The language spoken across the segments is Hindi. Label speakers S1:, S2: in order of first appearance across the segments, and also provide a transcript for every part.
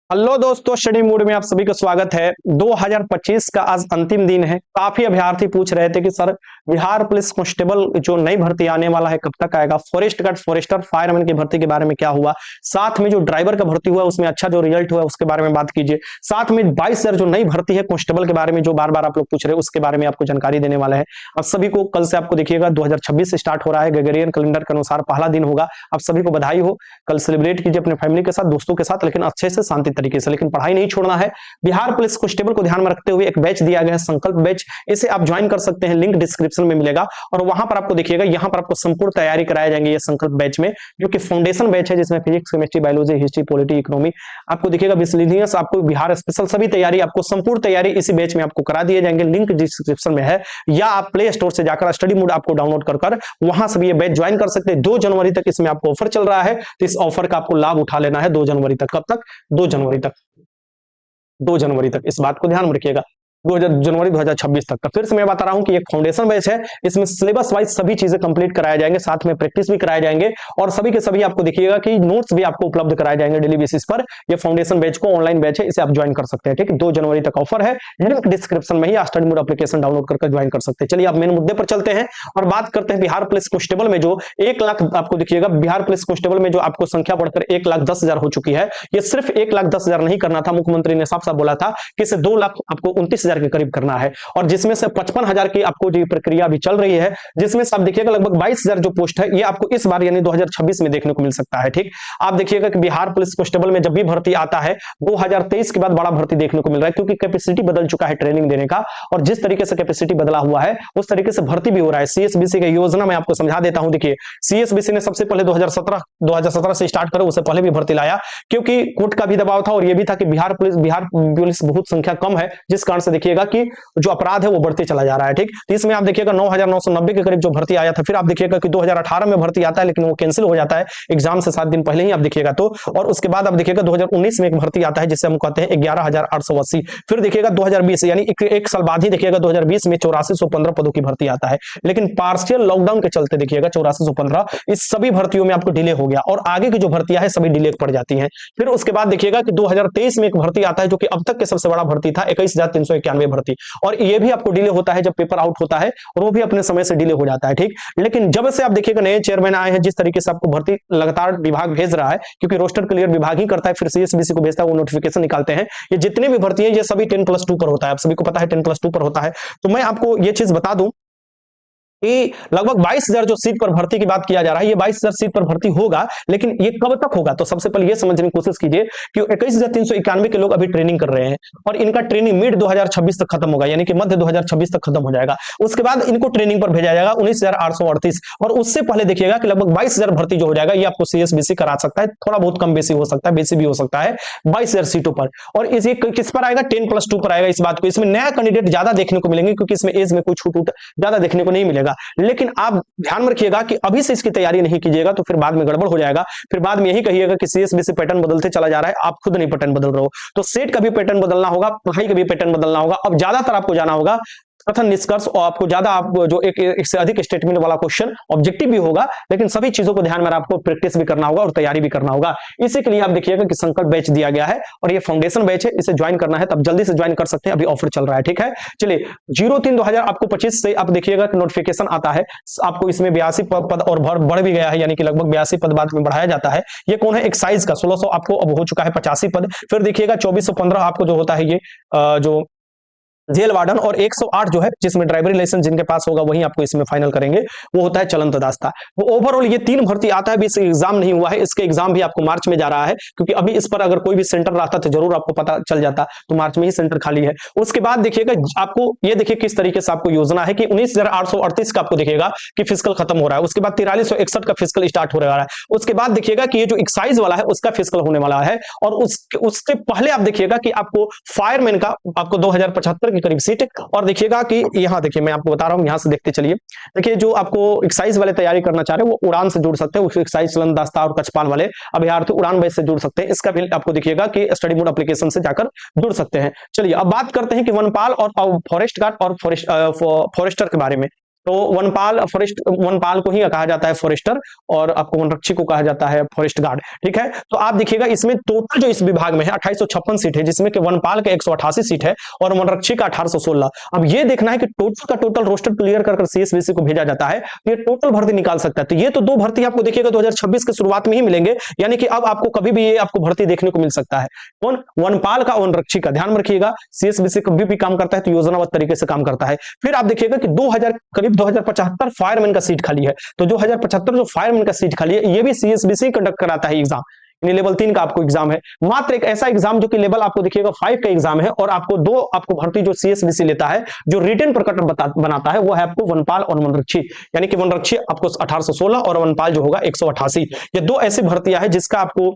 S1: हेलो दोस्तों, स्टडी मूड में आप सभी का स्वागत है। 2025 का आज अंतिम दिन है। काफी अभ्यर्थी पूछ रहे थे कि सर बिहार पुलिस कांस्टेबल जो नई भर्ती आने वाला है कब तक आएगा, फॉरेस्ट गार्ड, फॉरेस्टर, फायरमैन की भर्ती के बारे में क्या हुआ, साथ में जो ड्राइवर का भर्ती हुआ उसमें अच्छा जो रिजल्ट हुआ उसके बारे में बात कीजिए, साथ में 22,000 जो नई भर्ती है कांस्टेबल के बारे में जो बार बार आप लोग पूछ रहे हैं उसके बारे में आपको जानकारी देने वाला है। आप सभी को कल से आपको देखिएगा 2026 से स्टार्ट हो रहा है, ग्रेगोरियन कैलेंडर के अनुसार पहला दिन होगा। आप सभी को बधाई हो। कल सेलिब्रेट कीजिए अपने फैमिली के साथ, दोस्तों के साथ, लेकिन अच्छे से शांति तरीके से, लेकिन पढ़ाई नहीं छोड़ना है। बिहार पुलिस कांस्टेबल को ध्यान में रखते हुए एक बैच दिया गया है, संकल्प बैच। इसे आप ज्वाइन कर सकते हैं, लिंक डिस्क्रिप्शन में मिलेगा। और वहां पर आपको देखिएगा, यहां पर आपको संपूर्ण तैयारी कराई जाएंगे ये संकल्प बैच में, जो कि फाउंडेशन बैच है, जिसमें physics, chemistry, biology, history, polity, economy आपको देखिएगा, मिसलेनियस, आपको बिहार स्पेशल, सभी तैयारी आपको संपूर्ण तैयारी इसी बैच में आपको करा दिए जाएंगे। लिंक डिस्क्रिप्शन में है, या आप प्ले स्टोर से जाकर स्टडी मूड आपको डाउनलोड कर वहां से भी ये बैच ज्वाइन कर सकते हैं। 2 जनवरी तक इसमें आपको ऑफर चल रहा है, तो इस ऑफर का आपको लाभ उठा लेना है 2 जनवरी तक। कब तक? 2 जनवरी तक। 2 जनवरी तक इस बात को ध्यान में रखिएगा। 2 जनवरी 2026 तक का। फिर से मैं बता रहा हूं कि एक फाउंडेशन बैच है, इसमें सिलेबस वाइज सभी चीजें कंप्लीट कराए जाएंगे, साथ में प्रैक्टिस भी कराए जाएंगे, और सभी के सभी आपको देखिएगा कि नोट्स भी आपको उपलब्ध कराए जाएंगे डेली बेसिस पर। ये फाउंडेशन बैच को ऑनलाइन बैच है, इसे आप ज्वाइन कर सकते हैं। ठीक है, 2 जनवरी तक ऑफर है, लिंक डिस्क्रिप्शन में ही स्टडी मोड एप्लीकेशन डाउनलोड करके ज्वाइन कर सकते हैं। चलिए आप मेन मुद्दे पर चलते हैं और बात करते हैं बिहार पुलिस कांस्टेबल में जो 1 लाख आपको देखिएगा, बिहार पुलिस कांस्टेबल में जो आपको संख्या बढ़कर 1,10,000 हो चुकी है। ये सिर्फ 1,10,000 नहीं करना था, मुख्यमंत्री ने साफ साफ बोला था कि इसे 2 लाख आपको 29,000 के करीब करना है, और जिसमें से 55,000 की आपको जो प्रक्रिया भी चल रही है, जिसमें से आप देखिएगा लगभग 22,000 जो पोस्ट है ये आपको इस बार यानी 2026 में देखने को मिल सकता है। ठीक, आप देखिएगा कि बिहार पुलिस कांस्टेबल में जब भी भर्ती आता है 2023 के बाद बड़ा भर्ती देखने को मिल रहा है, क्योंकि कैपेसिटी बदल चुका है ट्रेनिंग देने का, और जिस तरीके से कैपेसिटी बदला हुआ है उस तरीके से भर्ती भी हो रहा है। सीएसबीसी की योजना मैं आपको समझा देता हूं। देखिए, सीएसबीसी ने सबसे पहले 2017 से स्टार्ट करो, उससे पहले भी भर्ती लाया, क्योंकि कोर्ट का भी दबाव था, और यह भी था कि बिहार पुलिस बहुत संख्या कम है, जिस कारण से देखिएगा कि जो अपराध है वो बढ़ते चला जा रहा है। ठीक, तो इसमें आप देखिएगा 9,990 के करीब जो भर्ती आया था। फिर आप देखिएगा कि 2018 में भर्ती आता है, लेकिन वो कैंसिल हो जाता है एग्जाम से 7 दिन पहले ही, आप देखिएगा तो। और उसके बाद आप देखिएगा 2019 में एक भर्ती आता है, जिसे हम कहते हैं 11,880। फिर देखिएगा 2020 यानी एक साल बाद ही देखिएगा 2020 में 8415 पदों की भर्ती आता है, लेकिन पार्शियल लॉकडाउन के चलते देखिएगा 8415 इस सभी भर्तियों में आपको डिले हो गया, और आगे की जो भर्तियां है सभी डिले पड़ जाती हैं। फिर उसके बाद देखिएगा कि 2023 में एक भर्ती आता है, जो कि अब तक के सबसे बड़ा भर्ती था, 21,391 भर्ती, और ये भी आपको डिले होता है जब पेपर आउट होता है, और वो भी अपने समय से डिले हो जाता है। ठीक, लेकिन जब से आप देखिएगा नए चेयरमैन आए हैं, जिस तरीके से आपको भर्ती लगातार विभाग भेज रहा है, क्योंकि रोस्टर क्लियर विभाग ही करता है, फिर सीएसबीसी को भेजता है, वो नोटिफिकेशन निकालते हैं। ये जितने भी भर्ती है ये सभी 10+2 पर होता है, आप सभी को पता है 10+2 पर होता है। तो मैं आपको ये चीज बता दूं कि लगभग 22,000 जो सीट पर भर्ती की बात किया जा रहा है, ये 22,000 सीट पर भर्ती होगा, लेकिन ये कब तक होगा? तो सबसे पहले ये समझने की कोशिश कीजिए कि 21,391 के लोग अभी ट्रेनिंग कर रहे हैं, और इनका ट्रेनिंग मिड 2026 तक खत्म होगा, यानी कि मध्य 2026 तक खत्म हो जाएगा। उसके बाद इनको ट्रेनिंग पर भेजा जाएगा 19,838, और उससे पहले देखिएगा कि लगभग 22,000 भर्ती जो हो जाएगा, ये आपको सीएसबीसी करा सकता है। थोड़ा बहुत कम बेसी हो सकता है, बेसी भी हो सकता है, 22,000 सीटों पर। और इस किस पर आएगा? 10+2 पर आएगा। इस बात को, इसमें नया कैंडिडेट ज्यादा देखने को मिलेंगे, क्योंकि इसमें एज में कोई छूट ज्यादा देखने को नहीं मिलेगा। लेकिन आप ध्यान में रखिएगा कि अभी से इसकी तैयारी नहीं कीजिएगा तो फिर बाद में गड़बड़ हो जाएगा। फिर बाद में यही कहिएगा कि सीएसबीसी पैटर्न बदलते चला जा रहा है, आप खुद नहीं पैटर्न बदल रहे हो। तो सेट का भी पैटर्न बदलना होगा, पढ़ाई का भी पैटर्न बदलना होगा। अब ज्यादातर आपको जाना होगा कथन निष्कर्ष, और आपको ज्यादा आप जो एक से अधिक स्टेटमेंट वाला क्वेश्चन ऑब्जेक्टिव भी होगा, लेकिन सभी चीजों को ध्यान में आपको प्रैक्टिस भी करना होगा और तैयारी भी करना होगा। इसी के लिए आप देखिएगा कि संकल्प बैच दिया गया है, और ये फाउंडेशन बैच है, इसे ज्वाइन करना है तब जल्दी से ज्वाइन कर सकते हैं, अभी ऑफर चल रहा है। ठीक है, चलिए 03/2025 से आप देखिएगा कि नोटिफिकेशन आता है, आपको इसमें 82 पद और बढ़ भी गया है, यानी कि लगभग 82 पद बाद में बढ़ाया जाता है। ये कौन है? एक्साइज का 1600 आपको अब हो चुका है 85 पद। फिर देखिएगा 2415 आपको जो होता है ये जो जेल वार्डन, और 108 जो है जिसमें ड्राइवरी लाइसेंस जिनके पास होगा वही आपको इसमें फाइनल करेंगे, वो होता है चलन तदास्ता। वो ओवरऑल ये 3 भर्ती आता है, अभी इसका एग्जाम नहीं हुआ है, इसके एग्जाम भी आपको मार्च में जा रहा है, क्योंकि अभी इस पर अगर कोई भी सेंटर रहता तो जरूर आपको पता चल जाता, तो मार्च में ही सेंटर खाली है। उसके बाद देखिएगा आपको ये देखिए किस तरीके से आपको योजना है कि 19,838 का आपको देखिएगा कि फिजिकल खत्म हो रहा है, उसके बाद 4361 का फिजिकल स्टार्ट हो रहा है, उसके बाद देखिएगा कि ये जो एक्साइज वाला है उसका फिजिकल होने वाला है, और उसके पहले आप देखिएगा कि आपको फायरमैन का आपको 2075 के करीब सीट, और देखिएगा कि यहां देखिए मैं आपको बता रहा हूं, यहां से देखते चलिए। देखिए जो आपको एक्साइज वाले तैयारी करना चाह रहे हैं वो उड़ान से जुड़ सकते हैं, एक्साइज चलन दास्ता और कचपान वाले अभ्यर्थी उड़ान बैच से जुड़ सकते हैं। इसका भी आपको देखिएगा कि स्टडी मोड एप्लीकेशन से जाकर जुड़ सकते हैं। चलिए अब बात करते हैं कि वनपाल और फॉरेस्ट गार्ड और फॉरेस्टर के बारे में। तो वनपाल फॉरेस्ट, वनपाल को ही कहा जाता है फॉरेस्टर, और आपको वनरक्षी को कहा जाता है फॉरेस्ट गार्ड। ठीक है, तो आप देखिएगा इसमें टोटल जो इस विभाग में है 2856 सीट है, जिसमें कि वनपाल का 188 सीट है और वनरक्षी का 1816। अब ये देखना है कि टोटल का टोटल रोस्टर क्लियर कर सीएसबीसी को भेजा जाता है, ये टोटल भर्ती निकाल सकता है। तो ये तो दो भर्ती आपको देखिएगा 2026 के शुरुआत में ही मिलेंगे, यानी कि अब आपको कभी भी ये आपको भर्ती देखने को मिल सकता है। कौन? वनपाल का, वनरक्षी का। ध्यान रखिएगा, सीएसबीसी कभी भी काम करता है तो योजनाबद्ध तरीके से काम करता है। फिर आप देखिएगा कि 2000 करीब 2075 फायरमैन का सीट खाली है, तो 2075 जो फायरमैन का सीट खाली है ये भी सीएसबीसी कंडक्ट कराता है एग्जाम, लेवल 3 का आपको एग्जाम है। मात्र एक ऐसा एग्जाम जो कि लेवल आपको देखिएगा 5 का एग्जाम है, और आपको दो आपको भर्ती जो सीएसबीसी लेता है, जो रिटन प्रकटन बनाता है, वो है आपको वनपाल और वनरक्षी, यानी कि वनरक्षी आपको 1816 और वनपाल जो होगा 188। ये दो ऐसी भर्तियां हैं जिसका आपको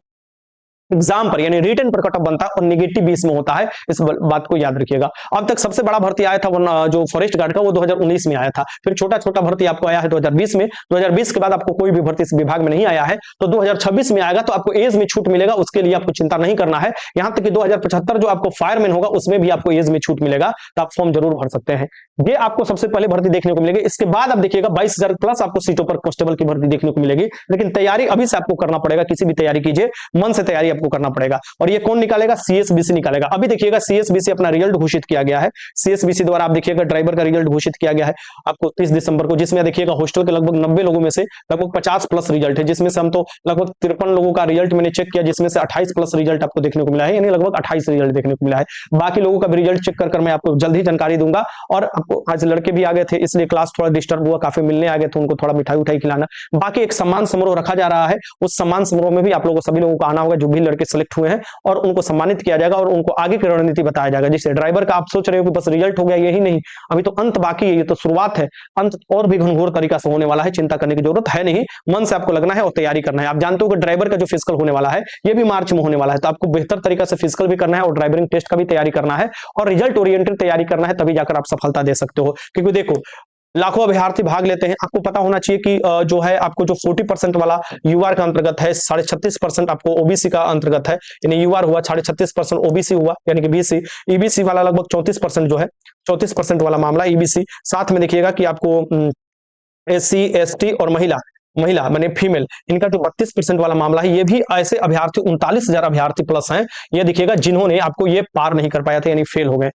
S1: एग्जाम पर यानी रिटन पर कटअप बनता है और नेगेटिव 20 में होता है, इस बात को याद रखिएगा। अब तक सबसे बड़ा भर्ती आया था जो फॉरेस्ट गार्ड का, वो 2019 में आया था। फिर छोटा छोटा भर्ती आपको आया है 2020 में। 2020 के बाद आपको कोई भी भर्ती इस विभाग में नहीं आया है, तो 2026 में आएगा, तो आपको एज में छूट मिलेगा, उसके लिए आपको चिंता नहीं करना है। यहां तक कि 2075 जो आपको फायरमैन होगा उसमें भी आपको एज में छूट मिलेगा, तो आप फॉर्म जरूर भर सकते हैं। ये आपको सबसे पहले भर्ती देखने को मिलेगी। इसके बाद आप देखिएगा 22,000 प्लस आपको सीटों पर कांस्टेबल की भर्ती देखने को मिलेगी, लेकिन तैयारी अभी से आपको करना पड़ेगा। किसी भी तैयारी कीजिए, मन से तैयारी आपको करना पड़ेगा। और ये कौन निकालेगा? सीएसबीसी निकालेगा। अभी देखिएगा सीएसबीसी अपना रिजल्ट घोषित किया गया है। सीएसबीसी द्वारा आप देखिएगा ड्राइवर का रिजल्ट घोषित किया गया है आपको 30 दिसंबर को, जिसमें देखिएगा हॉस्टल के लगभग 90 लोगों में से लगभग 50 प्लस रिजल्ट है, जिसमें से हम तो लगभग 53 लोगों का रिजल्ट मैंने चेक किया, जिसमें से 28 प्लस रिजल्ट आपको देखने को मिला है, यानी लगभग 28 रिजल्ट देखने को मिला है। बाकी लोगों का भी रिजल्ट चेक कर मैं आपको जल्द ही जानकारी दूंगा। और आपको आज लड़के भी आ गए थे, इसलिए क्लास थोड़ा डिस्टर्ब हुआ, काफी मिलने आ गए थे, उनको थोड़ा मिठाई उठाई खिलाना। बाकी एक सम्मान समारोह रखा जा रहा है, उस सम्मान समारोह में भी आप लोगों सभी लोगों को आना होगा, जो भी लड़के सेलेक्ट हुए हैं, और उनको सम्मानित किया जाएगा और उनको आगे की रणनीति बताया जाएगा। जैसे ड्राइवर का आप सोच रहे हो कि बस रिजल्ट हो गया, यही नहीं, अभी तो अंत बाकी है, ये तो शुरुआत है, अंत और भी घनघोर तरीका से होने वाला है, चिंता करने की जरूरत है नहीं। मन से आपको लगना है और तैयारी करना है। आप जानते हो कि ड्राइवर का जो फिजिकल होने वाला है ये भी मार्च में होने वाला है, तो आपको बेहतर तरीका से फिजिकल भी करना है और ड्राइविंग टेस्ट का भी तैयारी करना है और रिजल्ट ओरिएंटेड तैयारी करना है, तभी जाकर आप सफलता दे सकते हो। क्योंकि देखो लाखों अभ्यर्थी भाग लेते हैं, आपको पता होना चाहिए कि जो है आपको जो 40% वाला यूआर का अंतर्गत है, 36.5% आपको ओबीसी का अंतर्गत है, यानी यूआर हुआ 36.5%, ओबीसी हुआ यानी कि बीसी, ईबीसी वाला लगभग 34% जो है 34% वाला मामला ईबीसी। साथ में देखिएगा कि आपको एससी एसटी और महिला माने फीमेल, इनका जो 32% वाला मामला है, ये भी ऐसे अभ्यर्थी 39,000 अभ्यर्थी प्लस हैं, ये देखिएगा जिन्होंने आपको ये पार नहीं कर पाया था, यानी फेल हो गए।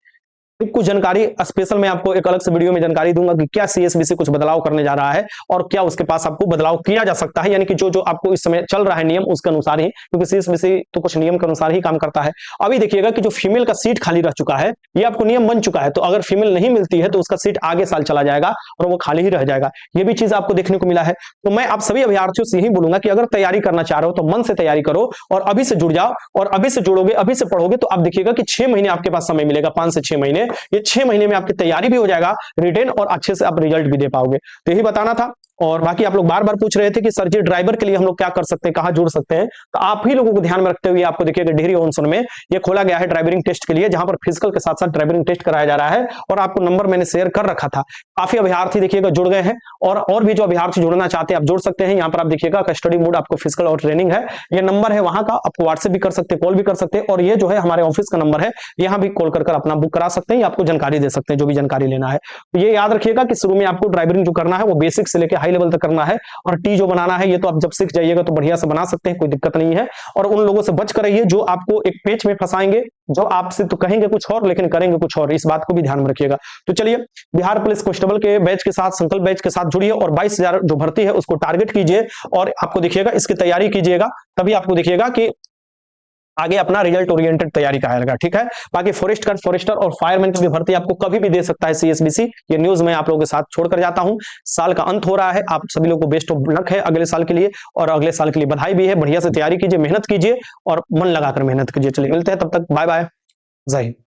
S1: कुछ जानकारी स्पेशल मैं आपको एक अलग से वीडियो में जानकारी दूंगा कि क्या सीएसबीसी कुछ बदलाव करने जा रहा है और क्या उसके पास आपको बदलाव किया जा सकता है, यानी कि जो जो आपको इस समय चल रहा है नियम उसके अनुसार ही, क्योंकि सीएसबीसी तो कुछ नियम के अनुसार ही काम करता है। अभी देखिएगा कि जो फीमेल का सीट खाली रह चुका है, ये आपको नियम बन चुका है, तो अगर फीमेल नहीं मिलती है तो उसका सीट आगे साल चला जाएगा और वो खाली ही रह जाएगा। ये भी चीज आपको देखने को मिला है। तो मैं आप सभी अभ्यर्थियों से यही बोलूंगा कि अगर तैयारी करना चाह रहे हो तो मन से तैयारी करो और अभी से जुड़ जाओ, और अभी से जुड़ोगे, अभी से पढ़ोगे, तो आप देखिएगा कि 6 महीने आपके पास समय मिलेगा, 5 से 6 महीने। ये 6 महीने में आपकी तैयारी भी हो जाएगा रिटेन, और अच्छे से आप रिजल्ट भी दे पाओगे। तो यही बताना था। और बाकी आप लोग बार बार पूछ रहे थे कि सर जी ड्राइवर के लिए हम लोग क्या कर सकते हैं, कहां जुड़ सकते हैं, तो आप ही लोगों को ध्यान में रखते हुए आपको देखिएगा डिहरी ऑनसन में ये खोला गया है ड्राइविंग टेस्ट के लिए, जहां पर फिजिकल के साथ साथ ड्राइविंग टेस्ट कराया जा रहा है। और आपको नंबर मैंने शेयर कर रखा था, काफी अभ्यर्थी देखिएगा जुड़ गए हैं, और भी जो अभ्यर्थी जुड़ना चाहते हैं आप जुड़ सकते हैं। यहाँ पर आप देखिएगा कस्टडी मोड आपको फिजिकल और ट्रेनिंग है, ये नंबर है वहां का, आपको व्हाट्सएप भी कर सकते हैं, कॉल भी कर सकते हैं, और ये जो है हमारे ऑफिस का नंबर है, यहाँ भी कॉल कर अपना बुक करा सकते हैं, आपको जानकारी दे सकते हैं जो भी जानकारी लेना है। तो ये याद रखिएगा कि शुरू में आपको ड्राइविंग जो करना है वो बेसिक से लेकर हाई लेवल तक करना है, और टी जो बनाना है ये तो आप जब सीख जाइएगा तो बढ़िया से बना सकते हैं, कोई दिक्कत नहीं है। और उन लोगों से बच कर रहिए जो आपको एक पेच में फंसाएंगे, जो आपसे तो कहेंगे कुछ और लेकिन करेंगे कुछ और, इस बात को भी ध्यान में रखिएगा। तो चलिए, बिहार पुलिस कांस्टेबल के बैच के साथ, संकल्प बैच के साथ जुड़िए और 22,000 जो भर्ती है उसको टारगेट कीजिए, और आपको देखिएगा इसकी तैयारी कीजिएगा, तभी आपको देखिएगा कि आगे अपना रिजल्ट ओरिएंटेड तैयारी का आएगा। ठीक है, बाकी फॉरेस्ट गार्ड, फॉरेस्टर और फायरमैन की भी भर्ती आपको कभी भी दे सकता है सीएसबीसी। ये न्यूज मैं आप लोगों के साथ छोड़कर जाता हूं। साल का अंत हो रहा है, आप सभी लोगों को बेस्ट ऑफ लक है अगले साल के लिए, और अगले साल के लिए बधाई भी है। बढ़िया से तैयारी कीजिए, मेहनत कीजिए और मन लगाकर मेहनत कीजिए। चलिए मिलते हैं, तब तक बाय बाय, जय हिंद।